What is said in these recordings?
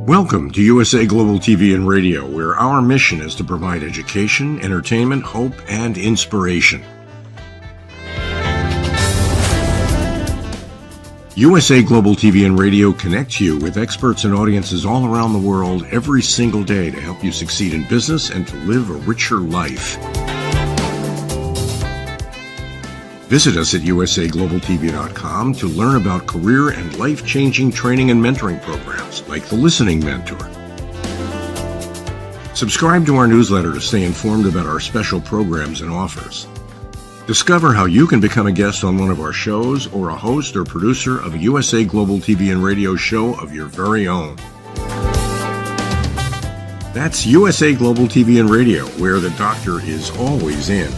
Welcome to USA Global TV and Radio, where our mission is to provide education, entertainment, hope, and inspiration. USA Global TV and Radio connects you with experts and audiences all around the world every single day to help you succeed in business and to live a richer life. Visit us at usaglobaltv.com to learn about career and life-changing training and mentoring programs like the Listening Mentor. Subscribe to our newsletter to stay informed about our special programs and offers. Discover how you can become a guest on one of our shows or a host or producer of a USA Global TV and Radio show of your very own. That's USA Global TV and Radio, where the doctor is always in.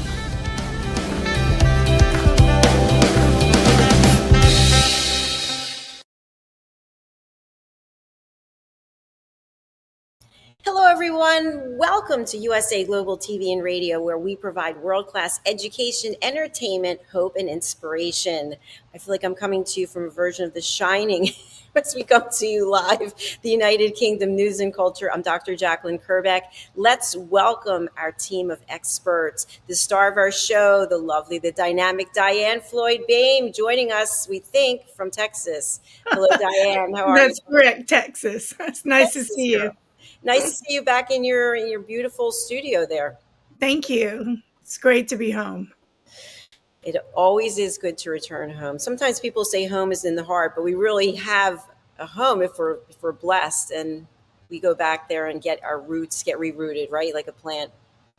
Hello, everyone. Welcome to USA Global TV and Radio, where we provide world-class education, entertainment, hope, and inspiration. I feel like I'm coming to you from a version of The Shining as we come to you live, the United Kingdom news and culture. I'm Dr. JACALYN KERBECK. Let's welcome our team of experts, the star of our show, the lovely, the dynamic Diann, Floyd, Boehm, joining us, we think, from Texas. Hello, Diann. How are you? That's correct, Texas. It's nice to see you. Nice to see you back in your beautiful studio there. Thank you. It's great to be home. It always is good to return home. Sometimes people say home is in the heart, but we really have a home if we're blessed and we go back there and get our roots get rerouted, right? Like a plant.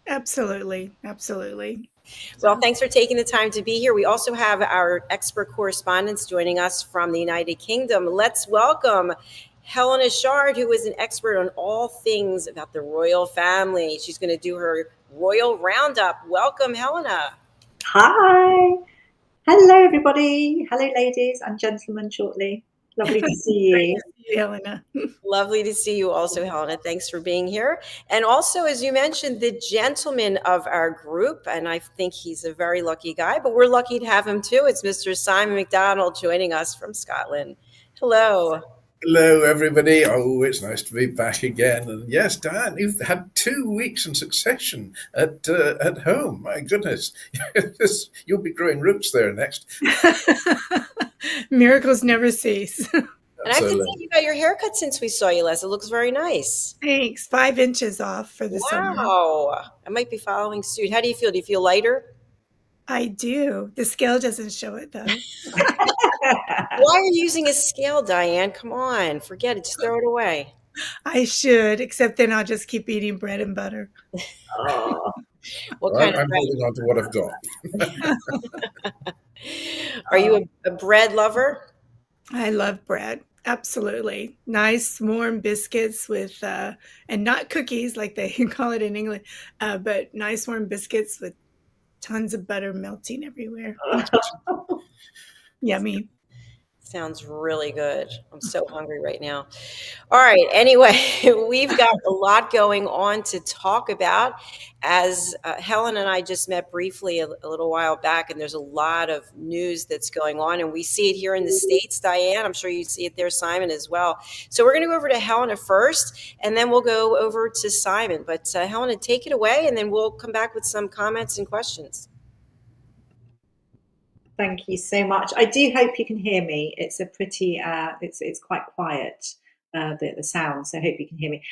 Absolutely. Absolutely. Well, thanks for taking the time to be here. We also have our expert correspondents joining us from the United Kingdom. Let's welcome HELENA, CHARD, who is an expert on all things about the royal family. She's going to do her royal roundup. Welcome, HELENA. Hi. Hello, everybody. Hello, ladies and gentlemen, shortly. Lovely to see you. Great to see you, HELENA. Lovely to see you also, HELENA. Thanks for being here. And also, as you mentioned, the gentleman of our group, and I think he's a very lucky guy, but we're lucky to have him too. It's Mr. Simon MacDonald joining us from Scotland. Hello. Hello, everybody. Oh, it's nice to be back again. And yes, Diann, you've had 2 weeks in succession at home. My goodness. You'll be growing roots there next. Miracles never cease. And I have to say, you got your haircut since we saw you last. It looks very nice. Thanks. 5 inches off for the summer. Wow. I might be following suit. How do you feel? Do you feel lighter? I do. The scale doesn't show it, though. Why are you using a scale, Diann? Come on. Forget it. Just throw it away. I should, except then I'll just keep eating bread and butter. Oh. I'm holding on to what I've got. Are you a bread lover? I love bread. Absolutely. Nice warm biscuits with, and not cookies like they call it in England, but nice warm biscuits with tons of butter melting everywhere. Yummy. Sounds really good. I'm so hungry right now. All right. Anyway, we've got a lot going on to talk about. As Helen and I just met briefly a little while back, and there's a lot of news that's going on, and we see it here in the States, Diann. I'm sure you see it there, Simon, as well. So we're going to go over to Helena first, and then we'll go over to Simon. But Helena, take it away, and then we'll come back with some comments and questions. Thank you so much. I do hope you can hear me. It's a pretty, it's quite quiet, the sound, so I hope you can hear me.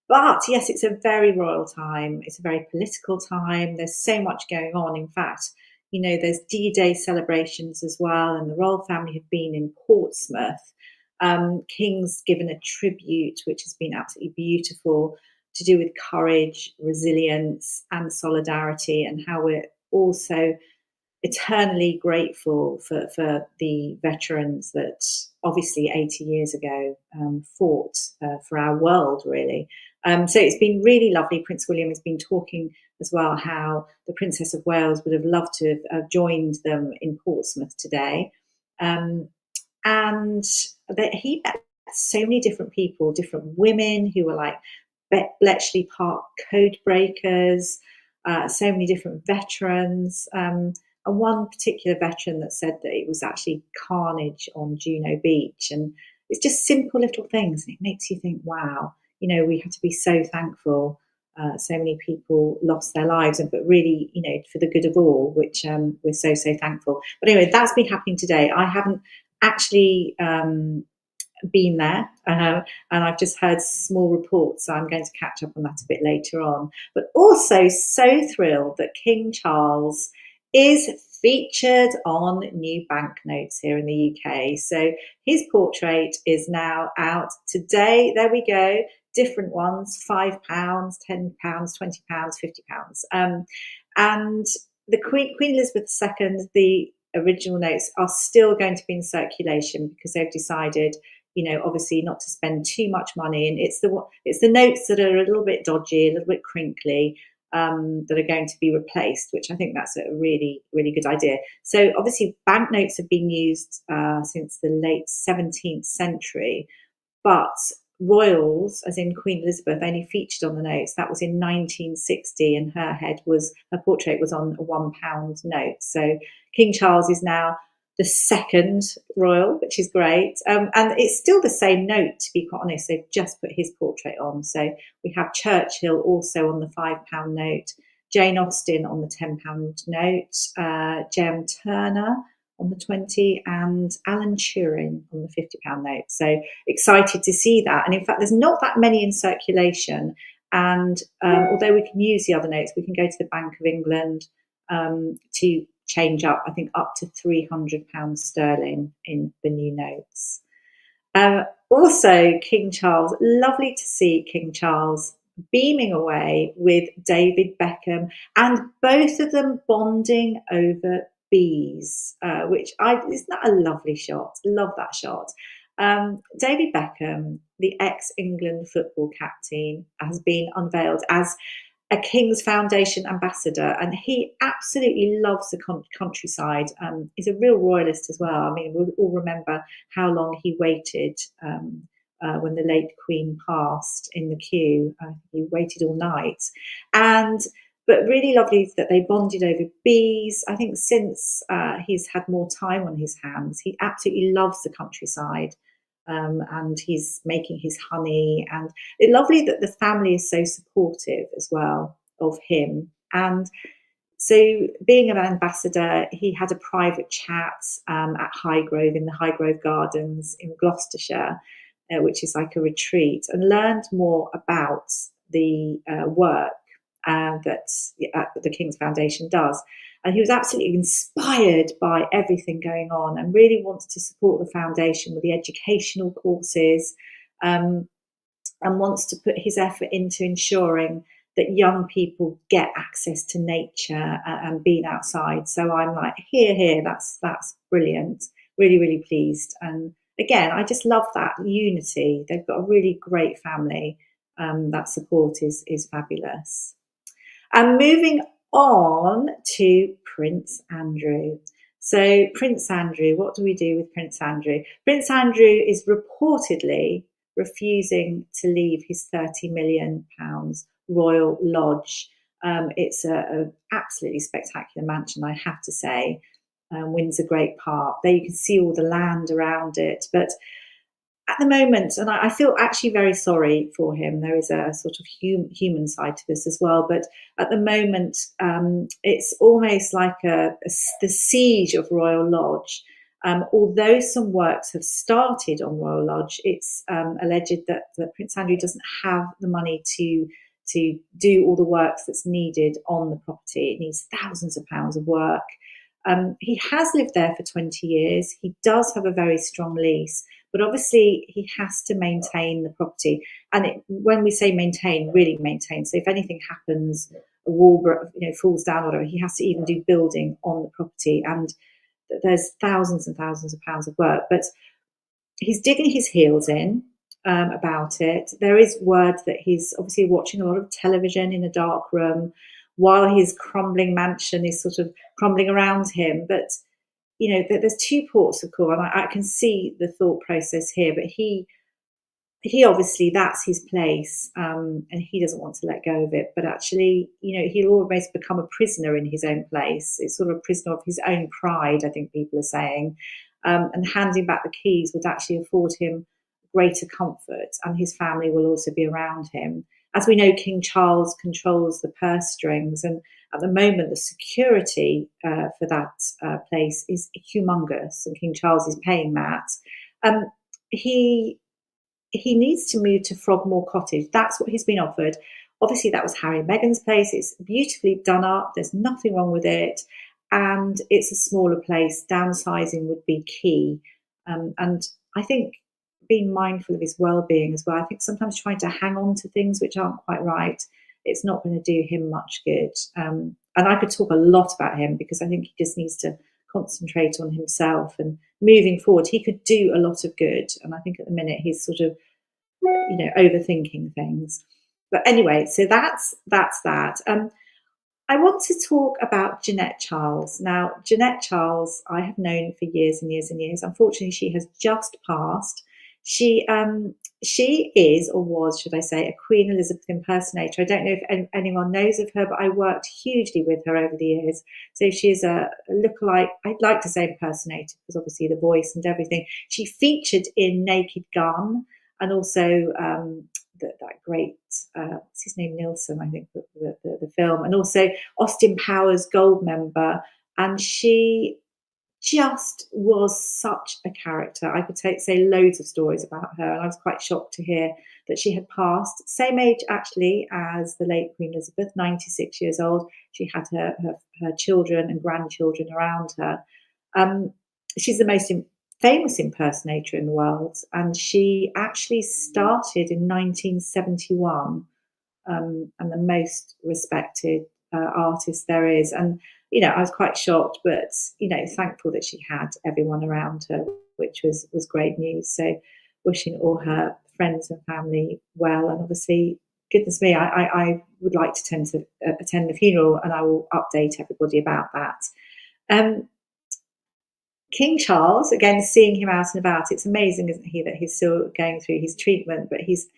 But yes, it's a very royal time. It's a very political time. There's so much going on. In fact, you know, there's D-Day celebrations as well, and the royal family have been in Portsmouth. King's given a tribute, which has been absolutely beautiful, to do with courage, resilience, and solidarity, and how we're also eternally grateful for the veterans that obviously 80 years ago fought for our world, really. So it's been really lovely. Prince William has been talking as well how the Princess of Wales would have loved to have joined them in Portsmouth today. And that he met so many different people, different women who were like Bletchley Park code breakers, so many different veterans. And one particular veteran that said that it was actually carnage on Juno Beach. And it's just simple little things. And it makes you think, wow, you know, we have to be so thankful. So many people lost their lives, but really, you know, for the good of all, which we're so, so thankful. But anyway, that's been happening today. I haven't actually been there, and I've just heard small reports, so I'm going to catch up on that a bit later on. But also so thrilled that King Charles is featured on new banknotes here in the UK. So his portrait is now out today. There we go. Different ones, £5, £10, £20, £50. And the Queen Elizabeth II, the original notes are still going to be in circulation because they've decided, you know, obviously not to spend too much money. And it's the notes that are a little bit dodgy, a little bit crinkly, that are going to be replaced, which I think that's a really, really good idea. So obviously banknotes have been used since the late 17th century, but royals, as in Queen Elizabeth, only featured on the notes. That was in 1960, and her portrait was on a £1 note. So King Charles is now the second royal, which is great. And it's still the same note, to be quite honest. They've just put his portrait on. So we have Churchill also on the £5 note, Jane Austen on the £10 note, Jem Turner on the 20, and Alan Turing on the £50 note. So excited to see that. And in fact, there's not that many in circulation. And although we can use the other notes, we can go to the Bank of England to change up, I think, up to £300 sterling in the new notes. Also, King Charles, lovely to see King Charles beaming away with David Beckham, and both of them bonding over bees, isn't that a lovely shot? Love that shot. David Beckham, the ex-England football captain, has been unveiled as a King's Foundation ambassador, and he absolutely loves the countryside. He's a real royalist as well. I mean, we'll all remember how long he waited when the late Queen passed in the queue. He waited all night. But really lovely that they bonded over bees. I think since he's had more time on his hands, he absolutely loves the countryside. And he's making his honey, and it's lovely that the family is so supportive as well of him. And so, being an ambassador, he had a private chat at Highgrove, in the Highgrove Gardens in Gloucestershire, which is like a retreat, and learned more about the work that the King's Foundation does. And he was absolutely inspired by everything going on, and really wants to support the foundation with the educational courses, and wants to put his effort into ensuring that young people get access to nature and being outside. So I'm like, here, that's brilliant. Really, really pleased. And again, I just love that unity. They've got a really great family. That support is fabulous. And moving on to Prince Andrew. So Prince Andrew, what do we do with Prince Andrew? Prince Andrew is reportedly refusing to leave his £30 million royal lodge. It's a absolutely spectacular mansion, I have to say. Windsor Great Park. There you can see all the land around it. But at the moment, and I feel actually very sorry for him, there is a sort of human side to this as well. But at the moment, it's almost like the siege of Royal Lodge. Although some works have started on Royal Lodge, it's alleged that Prince Andrew doesn't have the money to do all the works that's needed on the property. It needs thousands of pounds of work. He has lived there for 20 years. He does have a very strong lease, but obviously he has to maintain the property. And when we say maintain, really maintain. So if anything happens, a wall falls down or whatever, he has to even do building on the property. And there's thousands and thousands of pounds of work. But he's digging his heels in about it. There is word that he's obviously watching a lot of television in a dark room while his crumbling mansion is sort of crumbling around him. But, there's two ports of call, and I can see the thought process here, but he obviously, that's his place, and he doesn't want to let go of it. But actually, he'll almost become a prisoner in his own place. It's sort of a prisoner of his own pride, I think people are saying. And handing back the keys would actually afford him greater comfort, and his family will also be around him. As we know, King Charles controls the purse strings, and at the moment, the security for that place is humongous, and King Charles is paying that. He needs to move to Frogmore Cottage. That's what he's been offered. Obviously, that was Harry and Meghan's place. It's beautifully done up. There's nothing wrong with it. And it's a smaller place. Downsizing would be key. And I think being mindful of his well-being as well. I think sometimes trying to hang on to things which aren't quite right, it's not going to do him much good. And I could talk a lot about him because I think he just needs to concentrate on himself, and moving forward, he could do a lot of good. And I think at the minute he's sort of, overthinking things. But anyway, so that's that. I want to talk about Jeanette Charles. Now, Jeanette Charles, I have known for years and years and years. Unfortunately, she has just passed. She is, or was, should I say, a Queen Elizabeth impersonator. I don't know if anyone knows of her, but I worked hugely with her over the years. So she is a lookalike, I'd like to say impersonator, because obviously the voice and everything. She featured in Naked Gun, and also that great, what's his name, Nilsson, I think, the film, and also Austin Powers Goldmember. And she just was such a character. I could say loads of stories about her, and I was quite shocked to hear that she had passed. Same age, actually, as the late Queen Elizabeth, 96 years old. She had her children and grandchildren around her. She's the most famous impersonator in the world, and she actually started in 1971, and the most respected artist there is. And I was quite shocked, but thankful that she had everyone around her, which was great news. So wishing all her friends and family well, and obviously, goodness me, I would like to attend the funeral, and I will update everybody about that. King Charles, again, seeing him out and about, it's amazing, isn't he, that he's still going through his treatment, but he's,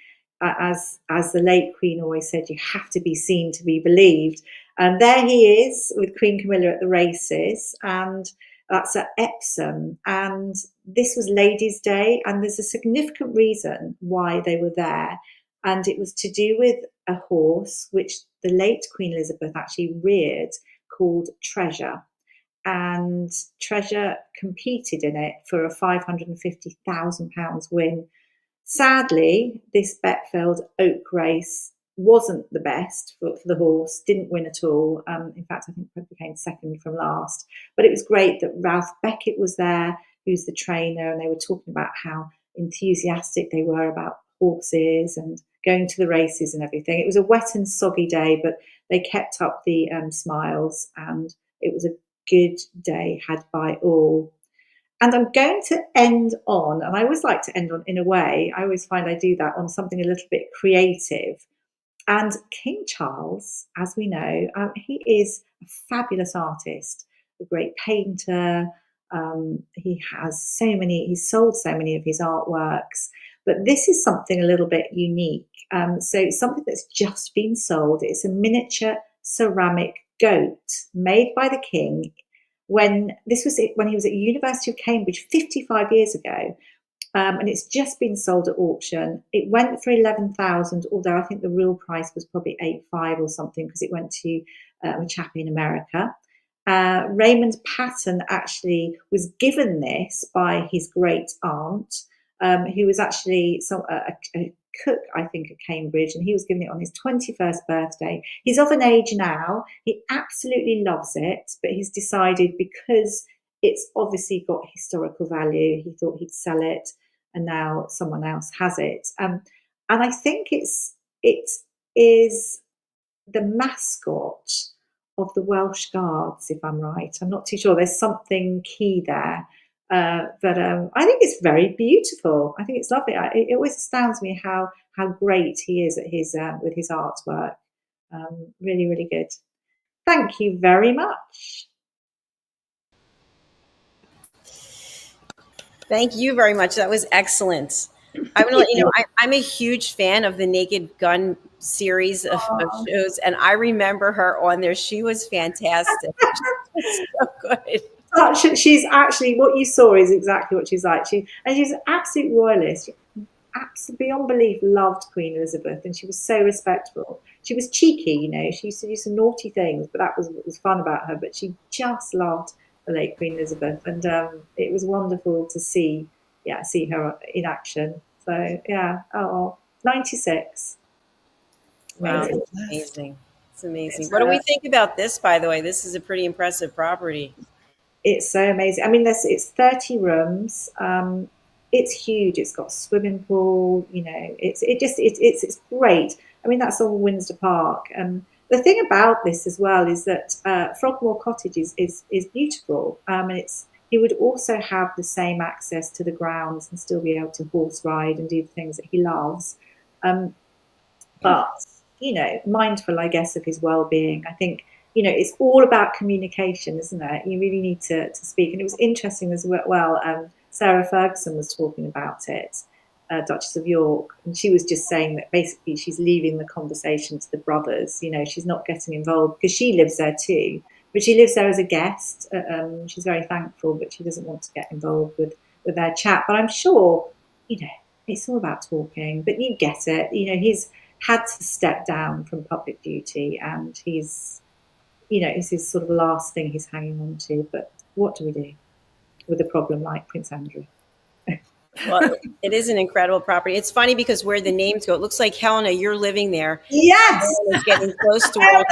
as the late Queen always said, you have to be seen to be believed. And there he is with Queen Camilla at the races, and that's at Epsom. And this was Ladies' Day, and there's a significant reason why they were there. And it was to do with a horse which the late Queen Elizabeth actually reared, called Treasure. And Treasure competed in it for a £550,000 win. Sadly, this Betfield Oak race wasn't the best for the horse, didn't win at all. In fact, I think it became second from last. But it was great that Ralph Beckett was there, who's the trainer, and they were talking about how enthusiastic they were about horses and going to the races and everything. It was a wet and soggy day, but they kept up the smiles, and it was a good day had by all. And I'm going to end on, and I always like to end on, in a way, I always find I do that, on something a little bit creative. And King Charles, as we know, he is a fabulous artist, a great painter. He's sold so many of his artworks, but this is something a little bit unique. So something that's just been sold. It's a miniature ceramic goat made by the king when he was at the University of Cambridge 55 years ago. And it's just been sold at auction. It went for 11,000, although I think the real price was probably 8,500 or something, because it went to a chap in America. Raymond Patten actually was given this by his great aunt, who was actually a cook, I think, at Cambridge, and he was given it on his 21st birthday. He's of an age now. He absolutely loves it, but he's decided, because it's obviously got historical value, he thought he'd sell it, and now someone else has it. And I think it is the mascot of the Welsh Guards, if I'm right. I'm not too sure. There's something key there. But I think it's very beautiful. I think it's lovely. It always astounds me how great he is at his with his artwork. Really, really good. Thank you very much. Thank you very much. That was excellent. I want to let you know, I'm a huge fan of the Naked Gun series of shows, and I remember her on there. She was fantastic. She was so good. She's actually, what you saw is exactly what she's like. She's an absolute royalist. Absolutely, beyond belief, loved Queen Elizabeth, and she was so respectful. She was cheeky, you know. She used to do some naughty things, but that was what was fun about her. But she just loved the late Queen Elizabeth, and it was wonderful to see her in action. So 96. Wow, it's amazing. It's amazing. What do we think about this, by the way? This is a pretty impressive property. It's so amazing. I mean, it's 30 rooms. It's huge. It's got a swimming pool. You know, it's great. I mean, that's all Windsor Park. The thing about this as well is that Frogmore Cottage is beautiful. And he would also have the same access to the grounds and still be able to horse ride and do the things that he loves. But, you know, mindful, I guess, of his well-being. I think, you know, it's all about communication, isn't it? You really need to speak. And it was interesting as well. Sarah Ferguson was talking about it, Duchess of York, and she was just saying that basically she's leaving the conversation to the brothers. You know, she's not getting involved because she lives there too, but she lives there as a guest. She's very thankful, but she doesn't want to get involved with their chat. But I'm sure, you know, it's all about talking. But you get it. You know, he's had to step down from public duty, and he's, you know, it's his sort of last thing he's hanging on to. But what do we do with a problem like Prince Andrew? Well, it is an incredible property. It's funny because where the names go, it looks like, Helena, you're living there. Yes. It's getting close to world.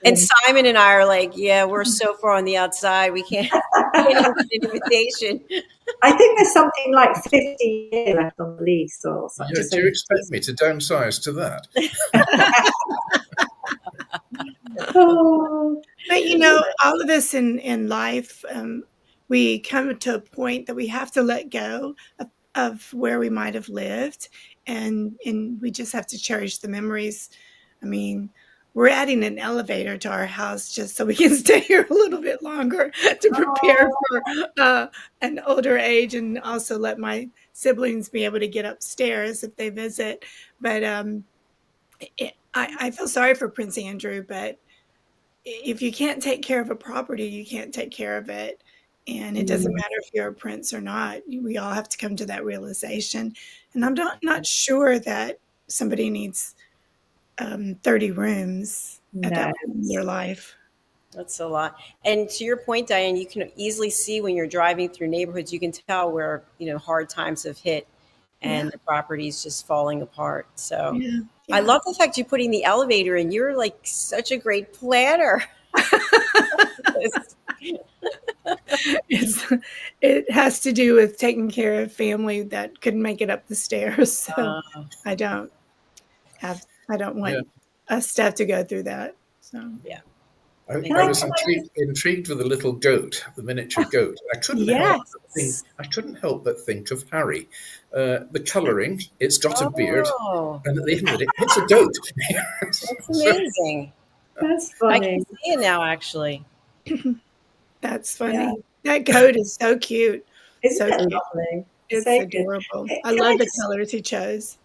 And Simon and I are like, yeah, we're so far on the outside. We can't get an invitation. I think there's something like 50 years left on the lease or something. Do you expect me to downsize to that? But, you know, all of us in life, we come to a point that we have to let go of where we might have lived, and we just have to cherish the memories. I mean, we're adding an elevator to our house just so we can stay here a little bit longer to prepare for an older age, and also let my siblings be able to get upstairs if they visit. But I feel sorry for Prince Andrew, but if you can't take care of a property, you can't take care of it. And it doesn't matter if you're a prince or not. We all have to come to that realization. And I'm not sure that somebody needs 30 rooms at that point in their life. That's a lot. And to your point, Diann, you can easily see when you're driving through neighborhoods, you can tell where, you know, hard times have hit and the property's just falling apart. So I love the fact you're putting the elevator in. You're like such a great planner. It has to do with taking care of family that couldn't make it up the stairs. So I don't want us to have to go through that. So I was intrigued with the little goat, the miniature goat. I couldn't help but think. Yes. I couldn't help but think of Harry. The colouring, it's got a beard, Oh, and at the end of it, it's a goat. that's So, amazing. That's I funny. can see it now, actually. That's Yeah. funny. That goat is so cute. Isn't So it cute. lovely? It's So good. adorable. Can I love the just, colors he chose.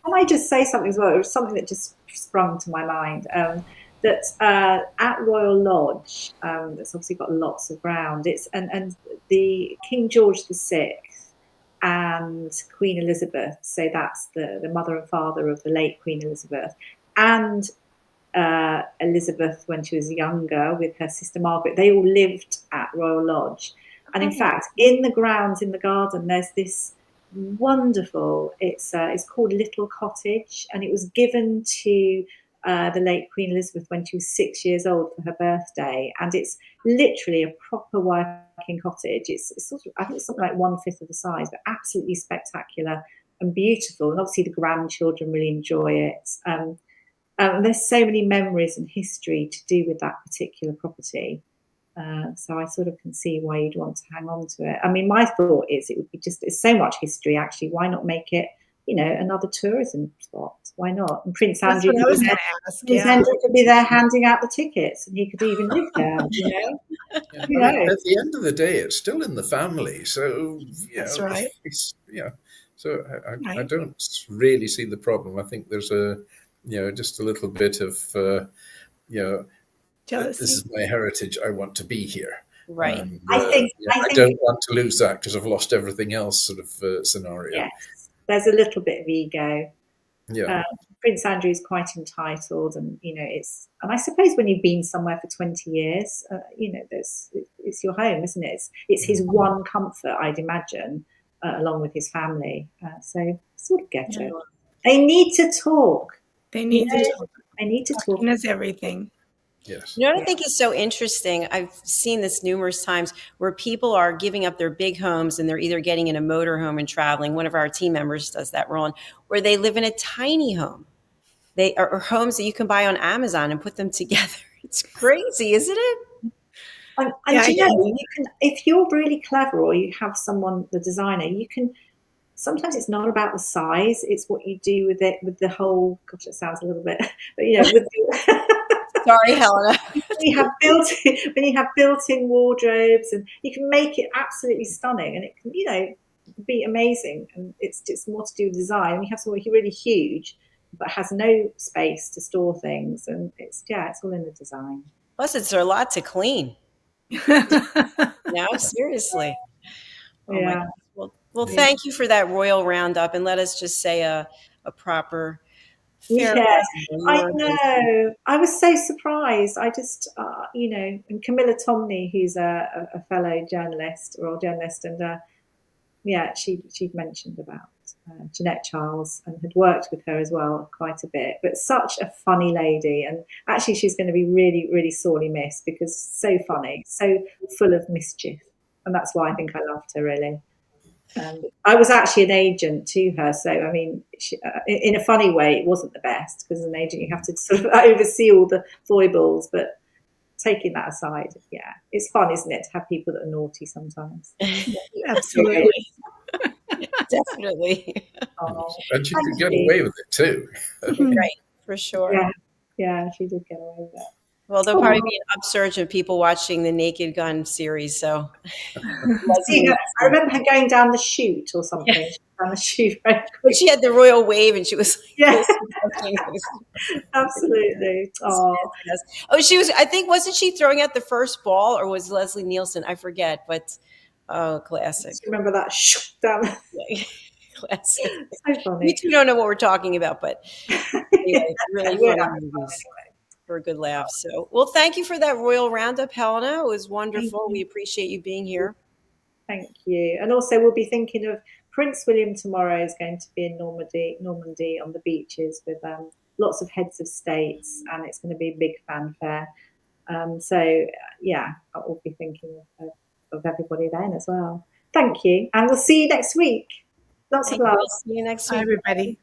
can I just say something as well? It was something that just sprung to my mind. That at Royal Lodge, that's obviously got lots of ground. It's and the King George VI and Queen Elizabeth. So that's the mother and father of the late Queen Elizabeth, and Elizabeth when she was younger with her sister Margaret. They all lived at Royal Lodge, and in fact, in the grounds in the garden, there's this wonderful. It's called Little Cottage, and it was given to the late Queen Elizabeth when she was 6 years old for her birthday, and it's literally a proper working cottage. It's sort of, I think it's something like 1/5 of the size, but absolutely spectacular and beautiful. And obviously, the grandchildren really enjoy it. There's so many memories and history to do with that particular property. So I sort of can see why you'd want to hang on to it. I mean, my thought is it would be it's so much history, actually. Why not make it, another tourism spot? Why not? And Prince That's Andrew what I was going to ask. Prince Yeah. Andrew could be there handing out the tickets, and he could even live there, yeah, Who I mean, knows? at the end of the day, it's still in the family. So, That's right. So I Right. don't really see the problem. I think there's just a little bit of, this Jealousy. is my heritage. I want to be here. Right. And, I think I don't want to lose that because I've lost everything else sort of scenario. yes, there's a little bit of ego. Yeah. Prince Andrew is quite entitled, and and I suppose when you've been somewhere for 20 years, it's your home, isn't it? It's his one comfort, I'd imagine, along with his family. So sort of get it. They need to talk. They need to talk. They need to talk. Talking is everything. Yes. You know what I think is so interesting? I've seen this numerous times where people are giving up their big homes and they're either getting in a motorhome and traveling. One of our team members does that, Roland, where they live in a tiny home. They are homes that you can buy on Amazon and put them together. It's crazy, isn't it? And Yeah, you can, if you're really clever or you have someone, the designer, you can. Sometimes it's not about the size; it's what you do with it, with the whole. Gosh, it sounds a little bit, but with Sorry, Helena. when you have built-in wardrobes, and you can make it absolutely stunning, and it can be amazing. And it's more to do with design. And you have something really huge, but has no space to store things, and it's all in the design. Plus, it's a lot to clean. No, seriously. Oh my Yeah. gosh. Well, thank you for that royal roundup, and let us just say a proper farewell. Yes, I know. I was so surprised. I just, and Camilla Tomney, who's a fellow journalist, royal journalist, and she'd mentioned about Jeanette Charles and had worked with her as well quite a bit. But such a funny lady, and actually she's going to be really, really sorely missed because so funny, so full of mischief, and that's why I think I loved her really. I was actually an agent to her, so I mean, in a funny way, it wasn't the best because as an agent you have to sort of oversee all the foibles. But taking that aside, it's fun, isn't it, to have people that are naughty sometimes? Absolutely. Definitely. Oh, And she could get away with it too. Right, for sure. Yeah, she did get away with it. Well, there'll probably be an upsurge of people watching the Naked Gun series. So, I remember her going down the chute or something. Yeah. Down the chute, right? But she had the royal wave, and she was like, absolutely. Oh, she was. I think wasn't she throwing out the first ball, or was Leslie Nielsen? I forget, but classic. Remember that down? Classic. So funny. We too don't know what we're talking about, but anyway, really funny movies. For a good laugh. So, well, thank you for that royal roundup, Helena. It was wonderful. We appreciate you being here. Thank you. And also, we'll be thinking of Prince William tomorrow is going to be in Normandy on the beaches with lots of heads of states, and it's going to be a big fanfare. So, we'll be thinking of everybody then as well. Thank you, and we'll see you next week. Lots of love. See you next week, Bye, everybody.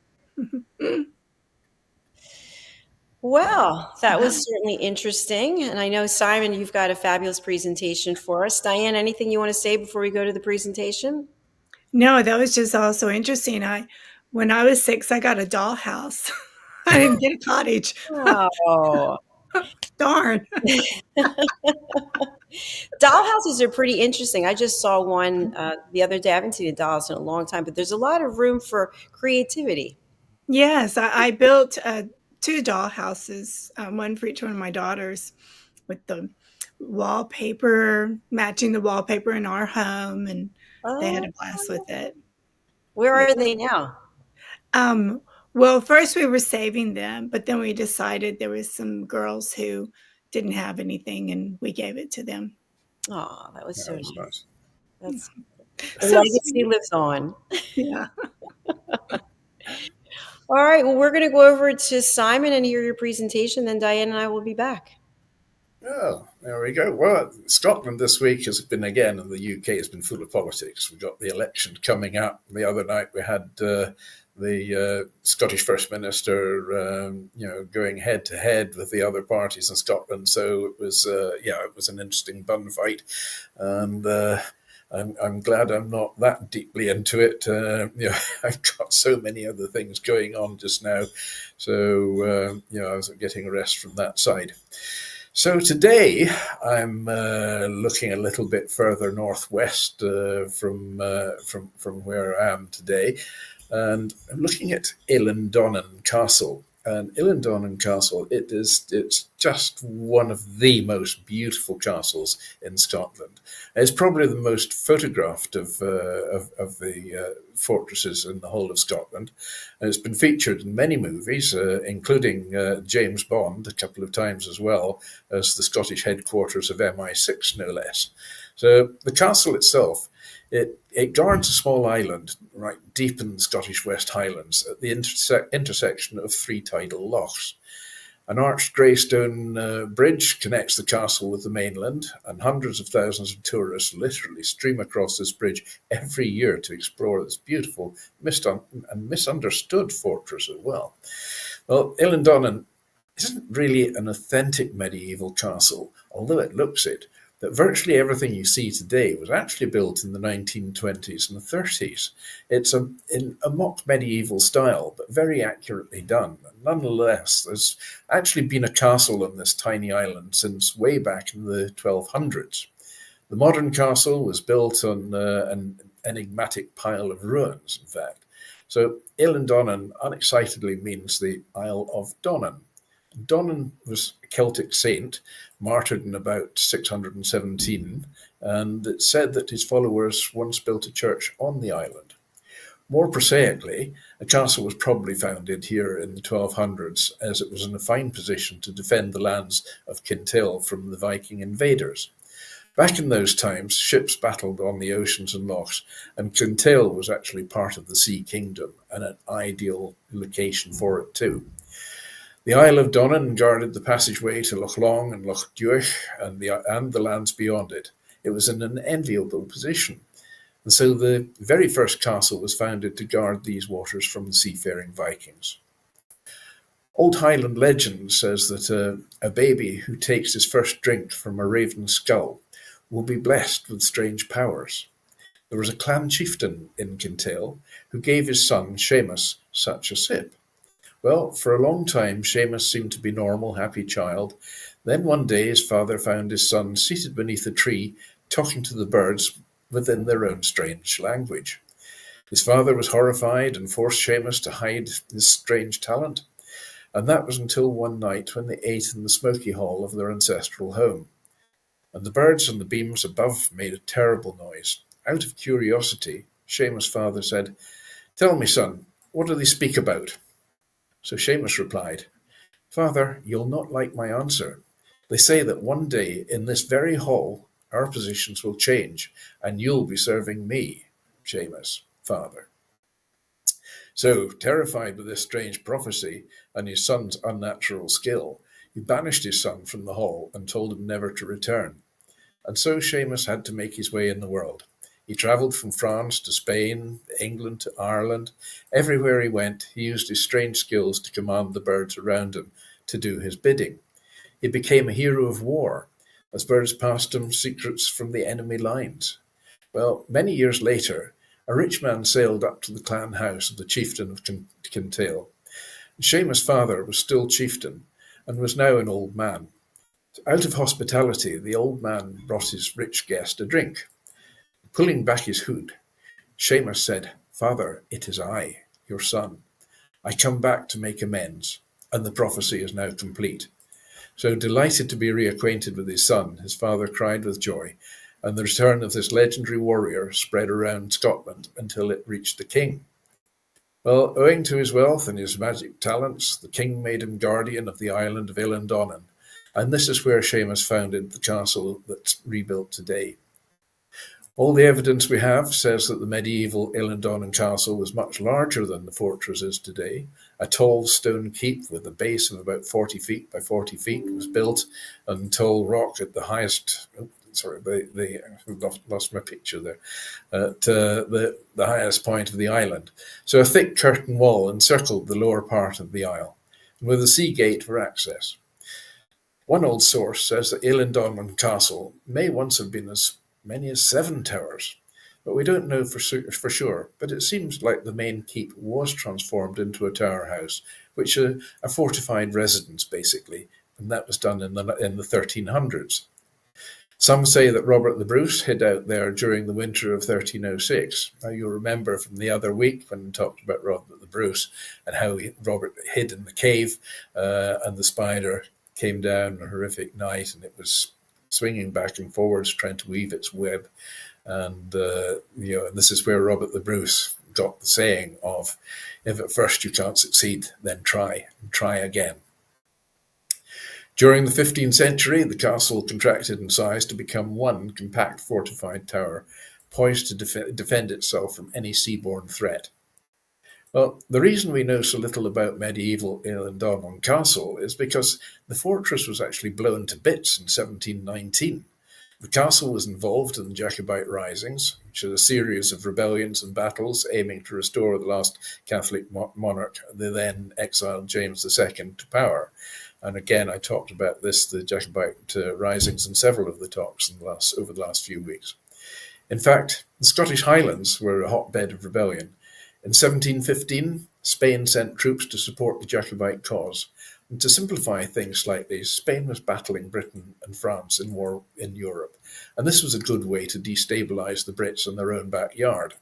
Well, that was certainly interesting. And I know, Simon, you've got a fabulous presentation for us. Diann, anything you want to say before we go to the presentation? No, that was just also interesting. When I was 6, I got a dollhouse. I didn't get a cottage. Oh, Darn. dollhouses are pretty interesting. I just saw one the other day. I haven't seen a dollhouse in a long time, but there's a lot of room for creativity. Yes, I built 2 dollhouses, one for each one of my daughters, with the wallpaper, matching the wallpaper in our home, and they had Oh, a blast with it. where Yeah. are they now? Um, well, first we were saving them, but then we decided there was some girls who didn't have anything, and we gave it to them. Oh, that was Yeah, so that was nice. nice. That's the So legacy sweet. lives on. Yeah. All right. Well, we're going to go over to Simon and hear your presentation. Then Diann and I will be back. Oh, there we go. Well, Scotland this week has been, again, and the UK has been full of politics. We've got the election coming up. The other night we had the Scottish First Minister, going head to head with the other parties in Scotland. So it was an interesting bun fight, and I'm glad I'm not that deeply into it. I've got so many other things going on just now, so I was getting a rest from that side. So today I'm looking a little bit further northwest from where I am today, and I'm looking at Ilendonnan Castle. And Ilendonnan Castle, it's just one of the most beautiful castles in Scotland. It's probably the most photographed of the fortresses in the whole of Scotland. And it's been featured in many movies, including James Bond a couple of times, as well as the Scottish headquarters of MI6, no less. So the castle itself, it guards a small island right deep in the Scottish West Highlands at the intersection of 3 tidal lochs. An arched grey stone bridge connects the castle with the mainland, and hundreds of thousands of tourists literally stream across this bridge every year to explore this beautiful and misunderstood fortress as well. Well, Ilendonnan isn't really an authentic medieval castle, although it looks it. That virtually everything you see today was actually built in the 1920s and 30s. It's in a mock medieval style, but very accurately done. Nonetheless, there's actually been a castle on this tiny island since way back in the 1200s. The modern castle was built on an enigmatic pile of ruins, in fact. So Ilendonnan unexcitedly means the Isle of Donnan. Donnan was a Celtic saint, martyred in about 617, and it's said that his followers once built a church on the island. More prosaically, a castle was probably founded here in the 1200s, as it was in a fine position to defend the lands of Kintyll from the Viking invaders. Back in those times, ships battled on the oceans and lochs, and Kintyll was actually part of the Sea Kingdom and an ideal location for it too. The Isle of Donnan guarded the passageway to Loch Long and Loch Duich and the lands beyond it. It was in an enviable position, and so the very first castle was founded to guard these waters from the seafaring Vikings. Old Highland legend says that a baby who takes his first drink from a raven's skull will be blessed with strange powers. There was a clan chieftain in Kintyll who gave his son Seamus such a sip. Well, for a long time, Seamus seemed to be a normal, happy child. Then one day his father found his son seated beneath a tree, talking to the birds within their own strange language. His father was horrified and forced Seamus to hide his strange talent. And that was until one night when they ate in the smoky hall of their ancestral home. And the birds on the beams above made a terrible noise. Out of curiosity, Seamus' father said, "Tell me, son, what do they speak about?" So Seamus replied, "Father, you'll not like my answer. They say that one day in this very hall our positions will change, and you'll be serving me, Seamus, father." So, terrified with this strange prophecy and his son's unnatural skill, he banished his son from the hall and told him never to return. And so Seamus had to make his way in the world. He travelled from France to Spain, England to Ireland. Everywhere he went, he used his strange skills to command the birds around him, to do his bidding. He became a hero of war, as birds passed him secrets from the enemy lines. Well, many years later, a rich man sailed up to the clan house of the chieftain of Kintail. Seamus' father was still chieftain and was now an old man. Out of hospitality, the old man brought his rich guest a drink. Pulling back his hood, Seamus said, "Father, it is I, your son. I come back to make amends, and the prophecy is now complete." So delighted to be reacquainted with his son, his father cried with joy, and the return of this legendary warrior spread around Scotland until it reached the king. Well, owing to his wealth and his magic talents, the king made him guardian of the island of Ilendonnan, and this is where Seamus founded the castle that's rebuilt today. All the evidence we have says that the medieval Ilendonnan castle was much larger than the fortress is today. A tall stone keep with a base of about 40 feet by 40 feet was built on tall rock at the highest. Lost my picture there. At the highest point of the island. So a thick curtain wall encircled the lower part of the isle, with a sea gate for access. One old source says that Ilendonnan Castle may once have been as many as 7 towers, but we don't know for sure. But it seems like the main keep was transformed into a tower house, which is a fortified residence basically, and that was done in the 1300s. Some say that Robert the Bruce hid out there during the winter of 1306. Now you'll remember from the other week when we talked about Robert the Bruce and how Robert hid in the cave and the spider came down on a horrific night and it was swinging back and forwards trying to weave its web. And, and this is where Robert the Bruce got the saying of, if at first you can't succeed, then try and try again. During the 15th century, the castle contracted in size to become one compact fortified tower, poised to defend itself from any seaborne threat. Well, the reason we know so little about medieval Ilendonnan Castle is because the fortress was actually blown to bits in 1719. The castle was involved in the Jacobite risings, which are a series of rebellions and battles aiming to restore the last Catholic monarch, the then exiled James II, to power. And again, I talked about this, the Jacobite risings, in several of the talks over the last few weeks. In fact, the Scottish Highlands were a hotbed of rebellion. In 1715, Spain sent troops to support the Jacobite cause. And to simplify things slightly, Spain was battling Britain and France in war in Europe. And this was a good way to destabilize the Brits in their own backyard.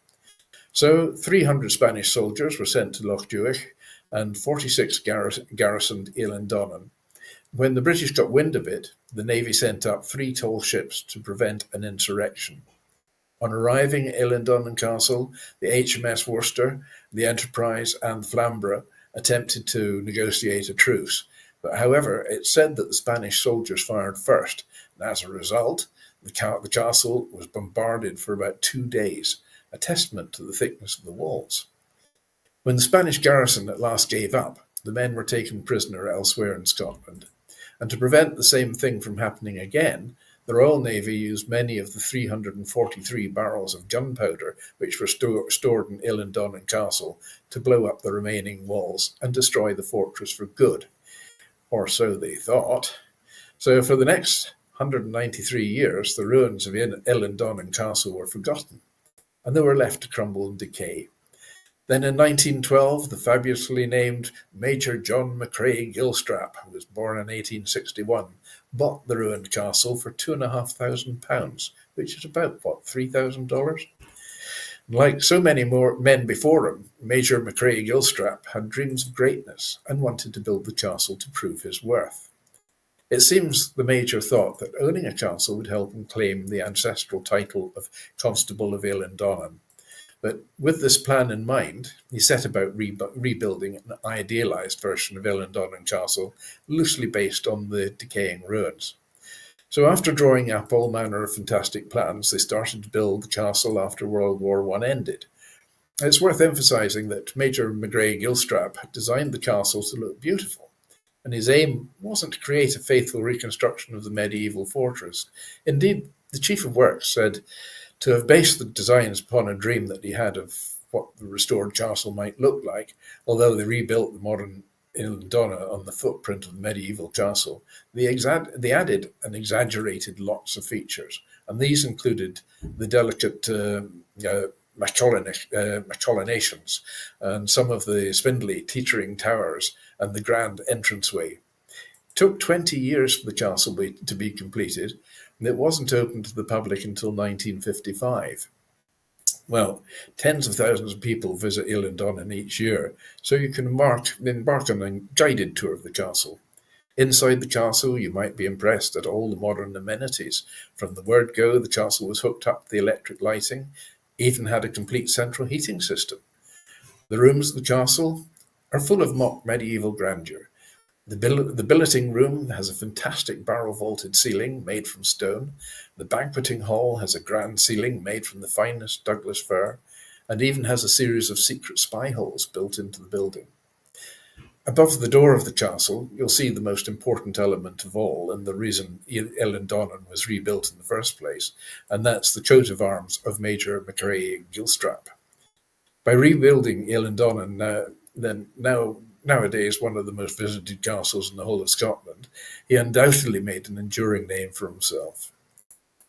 So 300 Spanish soldiers were sent to Loch Duich, and 46 garrisoned Ilendonnan. When the British got wind of it, the Navy sent up 3 tall ships to prevent an insurrection. On arriving at Ilendonnan Castle, the HMS Worcester, the Enterprise, and the Flamborough attempted to negotiate a truce. But however, it's said that the Spanish soldiers fired first, and as a result, the castle was bombarded for about 2 days, a testament to the thickness of the walls. When the Spanish garrison at last gave up, the men were taken prisoner elsewhere in Scotland. And to prevent the same thing from happening again, the Royal Navy used many of the 343 barrels of gunpowder which were stored in Ilendonnan Castle to blow up the remaining walls and destroy the fortress for good. Or so they thought. So for the next 193 years, the ruins of Ilendonnan Castle were forgotten, and they were left to crumble and decay. Then in 1912, the fabulously named Major John McCrae Gilstrap, who was born in 1861, bought the ruined castle for £2,500, which is about, $3,000? Like so many more men before him, Major McCrae Gilstrap had dreams of greatness and wanted to build the castle to prove his worth. It seems the Major thought that owning a castle would help him claim the ancestral title of Constable of Ilendonnan. But with this plan in mind, he set about rebuilding an idealized version of Ilendonnan Castle, loosely based on the decaying ruins. So after drawing up all manner of fantastic plans, they started to build the castle after World War I ended. It's worth emphasizing that Major McCrae Gilstrap had designed the castle to look beautiful, and his aim wasn't to create a faithful reconstruction of the medieval fortress. Indeed, the Chief of Works said to have based the designs upon a dream that he had of what the restored castle might look like, although they rebuilt the modern Donna on the footprint of the medieval castle, they added and exaggerated lots of features, and these included the delicate machyolinations and some of the spindly teetering towers and the grand entranceway. It took 20 years for the castle to be completed, and it wasn't open to the public until 1955. Well, tens of thousands of people visit Ilendonnan each year, so you can embark on a guided tour of the castle. Inside the castle, you might be impressed at all the modern amenities. From the word go, the castle was hooked up to the electric lighting, even had a complete central heating system. The rooms of the castle are full of mock medieval grandeur. The billeting room has a fantastic barrel-vaulted ceiling made from stone. The banqueting hall has a grand ceiling made from the finest Douglas fir, and even has a series of secret spy holes built into the building. Above the door of the castle, you'll see the most important element of all, and the reason Ilendonnan was rebuilt in the first place, and that's the coat of arms of Major Macrae Gilstrap. By rebuilding Ilendonnan, nowadays one of the most visited castles in the whole of Scotland, he undoubtedly made an enduring name for himself.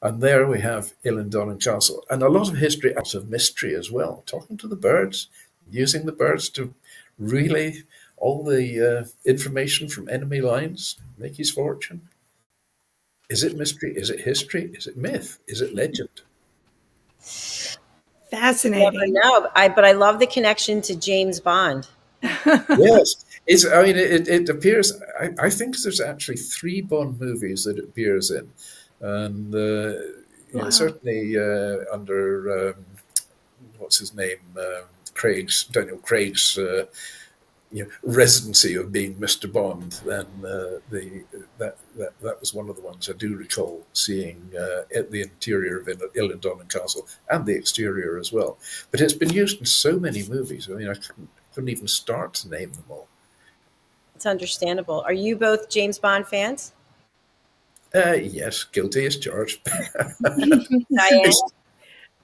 And there we have Ilendonnan Castle, and a lot of history, out of mystery as well, talking to the birds, using the birds to relay all the information from enemy lines, make his fortune. Is it mystery? Is it history? Is it myth? Is it legend? Fascinating. Never know, but I love the connection to James Bond. Yes, it appears. I think there's actually 3 Bond movies that it appears in, and Wow. certainly under what's his name, Daniel Craig's residency of being Mr. Bond. Then that was one of the ones I do recall seeing at the interior of Ilendonnan Castle and the exterior as well. But it's been used in so many movies. I mean, I couldn't even start to name them all. It's understandable. Are you both James Bond fans? Yes, guilty as charged. Diann?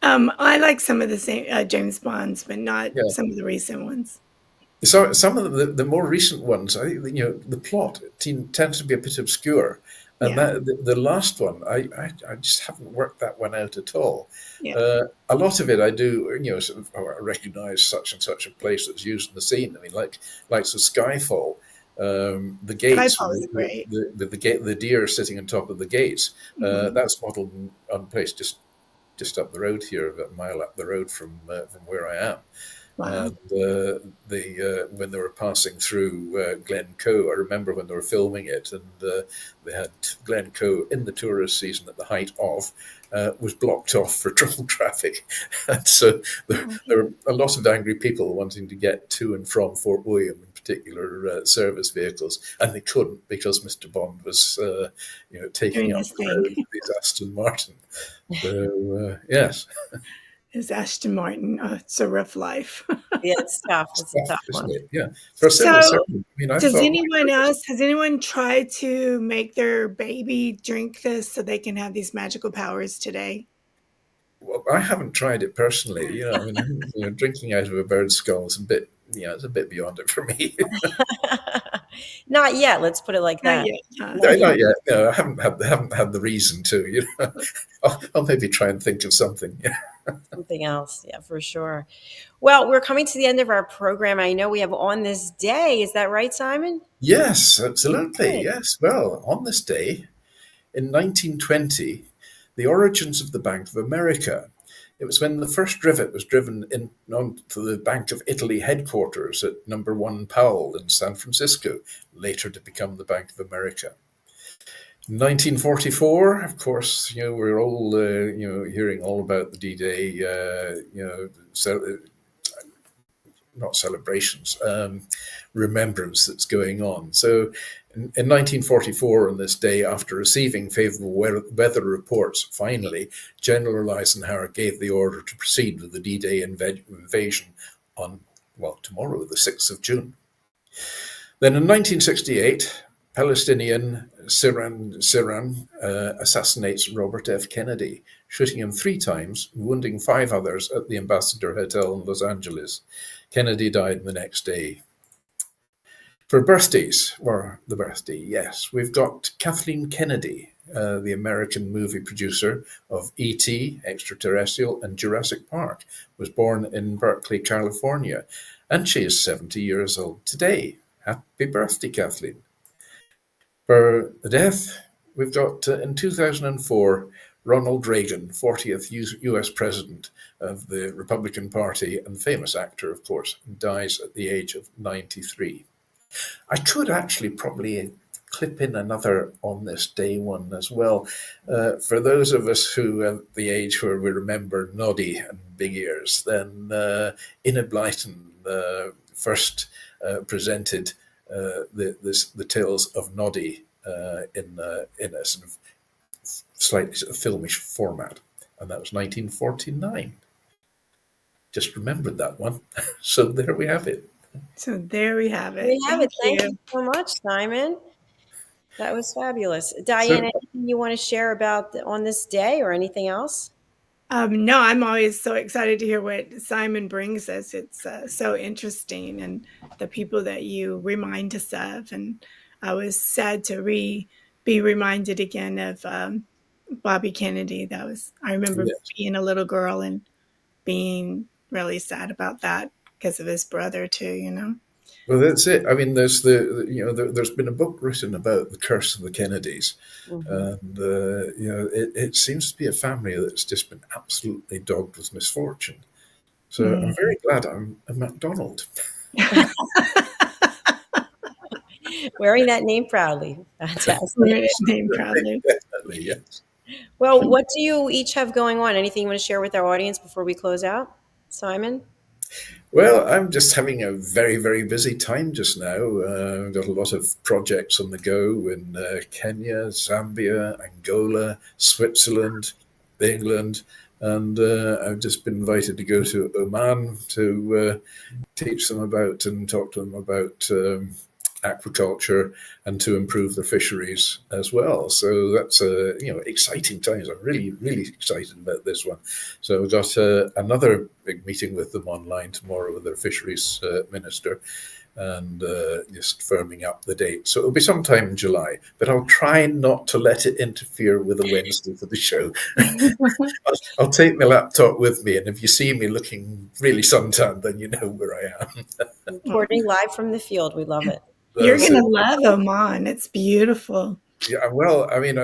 I like some of the same James Bonds, but not some of the recent ones. So some of the more recent ones, I think the plot tends to be a bit obscure, and the last one, I just haven't worked that one out at all. Yeah. A lot of it I do, sort of, I recognise such and such a place that's used in the scene. I mean, like so Skyfall. The gates, the deer sitting on top of the gates. That's modelled on a place just up the road here, about a mile up the road from where I am. Wow. And when they were passing through Glencoe, I remember when they were filming it, and they had Glencoe in the tourist season at the height of was blocked off for trouble traffic, and so there were a lot of angry people wanting to get to and from Fort William, in particular service vehicles, and they couldn't because Mr. Bond was taking up the road with his Aston Martin. So yes. Is Aston Martin. It's a rough life. Yeah, it's tough. It's a tough one. Yeah. For civil servant, has anyone tried to make their baby drink this so they can have these magical powers today? Well, I haven't tried it personally. Drinking out of a bird's skull is a bit, it's a bit beyond it for me. Not yet. Let's put it like that. Not yet. No, I haven't had the reason to. I'll maybe try and think of something. Something else, yeah, for sure. Well, we're coming to the end of our program. I know we have On This Day. Is that right, Simon? Yes, absolutely. Okay. Yes. Well, on this day, in 1920, the origins of the Bank of America. It was when the first rivet was driven onto the Bank of Italy headquarters at number 1 Powell in San Francisco, later to become the Bank of America. In 1944, of course, we're all hearing all about the D-Day, not celebrations, remembrance that's going on. So in 1944, on this day, after receiving favorable weather reports, finally, General Eisenhower gave the order to proceed with the D-Day invasion on, tomorrow, the 6th of June. Then in 1968, Palestinian Sirhan assassinates Robert F. Kennedy, shooting him 3 times, wounding 5 others at the Ambassador Hotel in Los Angeles. Kennedy died the next day. For birthdays, or the birthday, yes, we've got Kathleen Kennedy, the American movie producer of E.T., Extraterrestrial, and Jurassic Park, was born in Berkeley, California, and she is 70 years old today. Happy birthday, Kathleen. For the death, we've got in 2004, Ronald Reagan, 40th US President of the Republican Party and famous actor, of course, dies at the age of 93. I could actually probably clip in another on this day one as well. For those of us who are at the age where we remember Noddy and Big Ears, then Enid Blyton first presented the tales of Noddy in a sort of slightly sort of filmish format, and that was 1949. Just remembered that one. So there we have it. So there we have it. We have it. Thank you so much, Simon. That was fabulous. Diann, anything you want to share about on this day or anything else? No, I'm always so excited to hear what Simon brings us. It's so interesting, and the people that you remind us of. And I was sad to be reminded again of Bobby Kennedy. I remember being a little girl and being really sad about that because of his brother too. Well, that's it. I mean, there's there's been a book written about the curse of the Kennedys, and it seems to be a family that's just been absolutely dogged with misfortune. So I'm very glad I'm a MacDonald. Wearing that name proudly. Fantastic. Wearing that name proudly. Definitely, yes. Well, what do you each have going on? Anything you want to share with our audience before we close out? Simon? Well, I'm just having a very, very busy time just now. I've got a lot of projects on the go in Kenya, Zambia, Angola, Switzerland, England, and I've just been invited to go to Oman to teach them about and talk to them about aquaculture and to improve the fisheries as well. So that's exciting times. I'm really, really excited about this one. So we've got another big meeting with them online tomorrow with their fisheries minister, and just firming up the date. So it'll be sometime in July, but I'll try not to let it interfere with a Wednesday for the show. I'll take my laptop with me, and if you see me looking really suntanned, then you know where I am. Reporting live from the field. We love it. You're going to love Oman. It's beautiful. Yeah, well, I mean,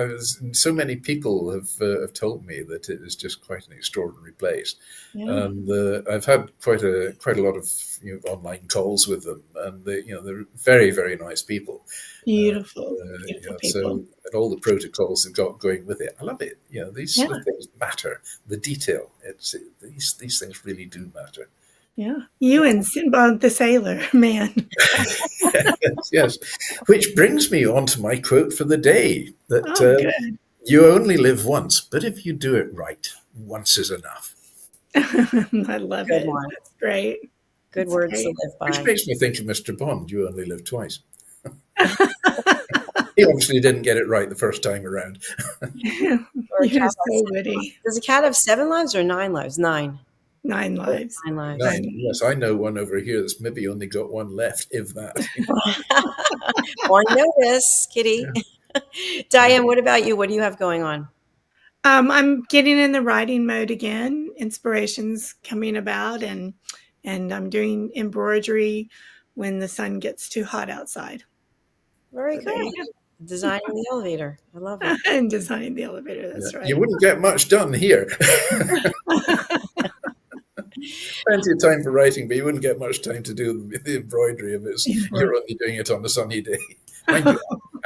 so many people have told me that it is just quite an extraordinary place, and I've had quite a lot of online calls with them, and they're very, very nice people. Beautiful, beautiful people. So, and all the protocols they've got going with it, I love it. These sort of things matter. The detail, these things really do matter. Yeah, you and Sinbad the Sailor, man. Yes. Which brings me on to my quote for the day, that you only live once, but if you do it right, once is enough. I love it. That's great. Good words to live by. Which makes me think of Mr. Bond, you only live twice. He obviously didn't get it right the first time around. You're so witty. Does a cat have 7 lives or 9 lives? 9. 9 lives. 9 lives. 9. Yes, I know one over here that's maybe only got one left, if that. Well, I know this, Kitty. Yeah. Diann, what about you? What do you have going on? I'm getting in the writing mode again. Inspiration's coming about, and I'm doing embroidery when the sun gets too hot outside. Very good. Designing the elevator. I love it. And designing the elevator. That's right. You wouldn't get much done here. Plenty of time for writing, but you wouldn't get much time to do the embroidery if you're only doing it on a sunny day.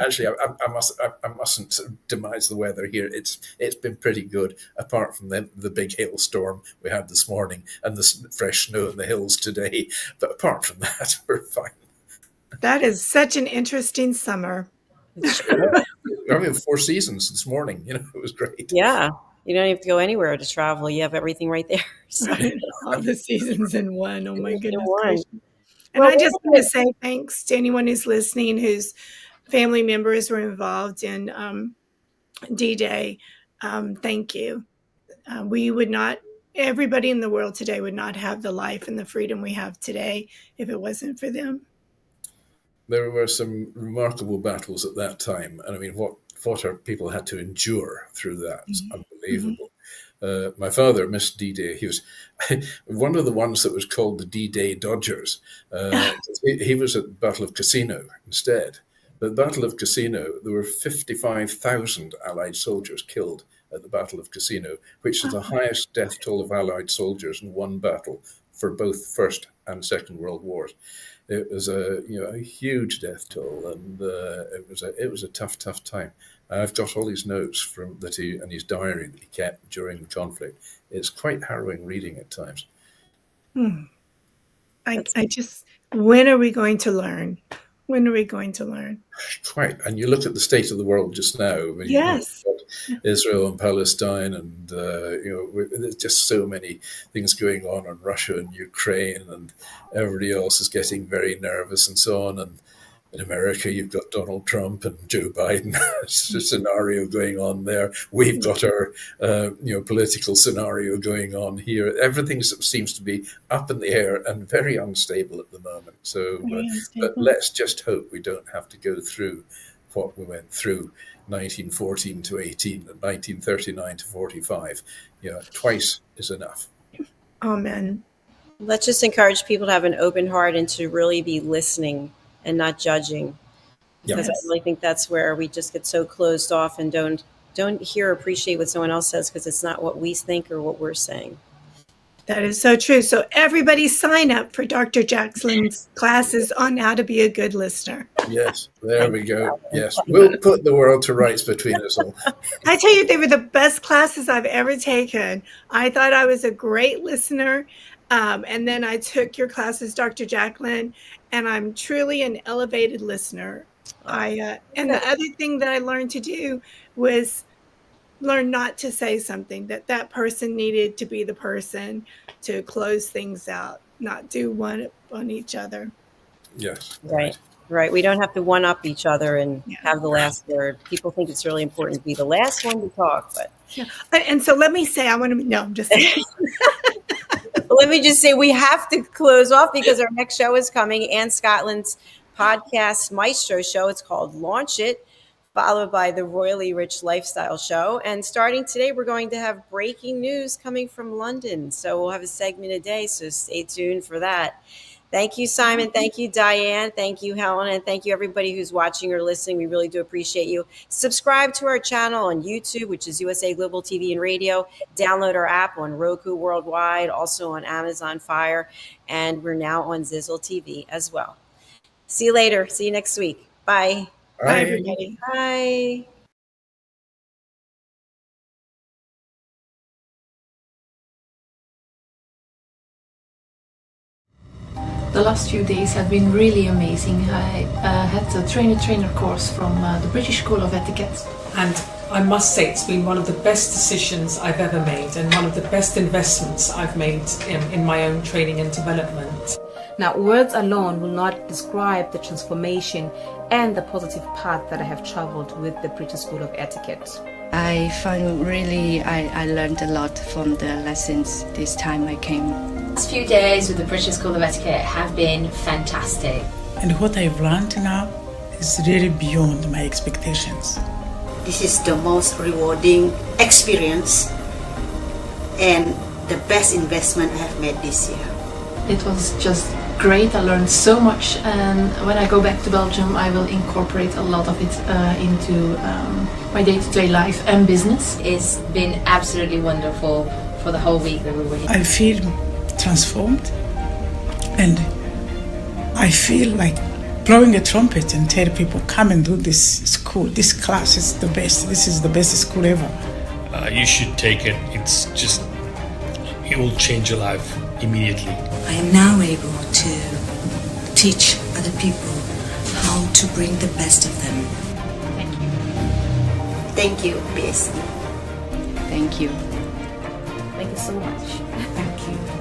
Actually, I mustn't demise the weather here. It's been pretty good, apart from the big hailstorm we had this morning and the fresh snow in the hills today. But apart from that, we're fine. That is such an interesting summer. I mean, 4 seasons this morning. It was great. Yeah. You don't have to go anywhere to travel. You have everything right there. So. All the seasons in one. Oh, my goodness. And I just want to say thanks to anyone who's listening, whose family members were involved in D-Day. Thank you. Everybody in the world today would not have the life and the freedom we have today if it wasn't for them. There were some remarkable battles at that time. And I mean, what our people had to endure through that is unbelievable. My father missed D-Day. He was one of the ones that was called the D-Day Dodgers. He was at the Battle of Cassino instead. But the Battle of Cassino, there were 55,000 Allied soldiers killed at the Battle of Cassino, which is the highest death toll of Allied soldiers in one battle for both First and Second World Wars. It was a huge death toll, and it was a tough time. I've got all his notes from that and his diary that he kept during the conflict. It's quite harrowing reading at times. I just, when are we going to learn? When are we going to learn? Quite. And you look at the state of the world just now. I mean, yes. Israel and Palestine, and there's just so many things going on in Russia and Ukraine, and everybody else is getting very nervous and so on. And in America, you've got Donald Trump and Joe Biden. It's a scenario going on there. We've got our political scenario going on here. Everything seems to be up in the air and very unstable at the moment. So, but let's just hope we don't have to go through what we went through 1914 to 18 and 1939 to 45. Twice is enough. Amen. Let's just encourage people to have an open heart and to really be listening and not judging, because I really think that's where we just get so closed off and don't hear or appreciate what someone else says, because it's not what we think or what we're saying. That is so true. So everybody sign up for Dr. JACALYN's classes on how to be a good listener. Yes, there we go. Yes, we'll put the world to rights between us all. I tell you, they were the best classes I've ever taken. I thought I was a great listener. And then I took your classes, Dr. JACALYN, and I'm truly an elevated listener. And the other thing that I learned to do was learn not to say something, that person needed to be the person to close things out, not do one on each other. Yes. Right. We don't have to one-up each other and have the last word. People think it's really important to be the last one to talk, but. Yeah. And so let me say, I'm just saying. Let me just say we have to close off because our next show is coming. Ann Scotland's podcast Maestro show. It's called Launch It, followed by the Royally Rich Lifestyle show. And starting today, we're going to have breaking news coming from London. So we'll have a segment a day. So stay tuned for that. Thank you, Simon. Thank you, Diann. Thank you, Helena. And thank you, everybody who's watching or listening. We really do appreciate you. Subscribe to our channel on YouTube, which is USA Global TV and Radio. Download our app on Roku worldwide, also on Amazon Fire. And we're now on Zizzle TV as well. See you later. See you next week. Bye. Bye, everybody. Bye. The last few days have been really amazing. I had a trainer course from the British School of Etiquette. And I must say it's been one of the best decisions I've ever made and one of the best investments I've made in my own training and development. Now, words alone will not describe the transformation and the positive path that I have traveled with the British School of Etiquette. I find I learned a lot from the lessons this time I came. The last few days with the British School of Etiquette have been fantastic. And what I've learned now is really beyond my expectations. This is the most rewarding experience and the best investment I have made this year. It was just great. I learned so much, and when I go back to Belgium I will incorporate a lot of it into my day-to-day life and business. It's been absolutely wonderful for the whole week that we were here. I feel transformed, and I feel like blowing a trumpet and tell people, come and do this school. This class is the best. This is the best school ever. You should take it. It will change your life immediately. I am now able to teach other people how to bring the best of them. Thank you. Thank you, BSc. Thank you. Thank you so much. Thank you.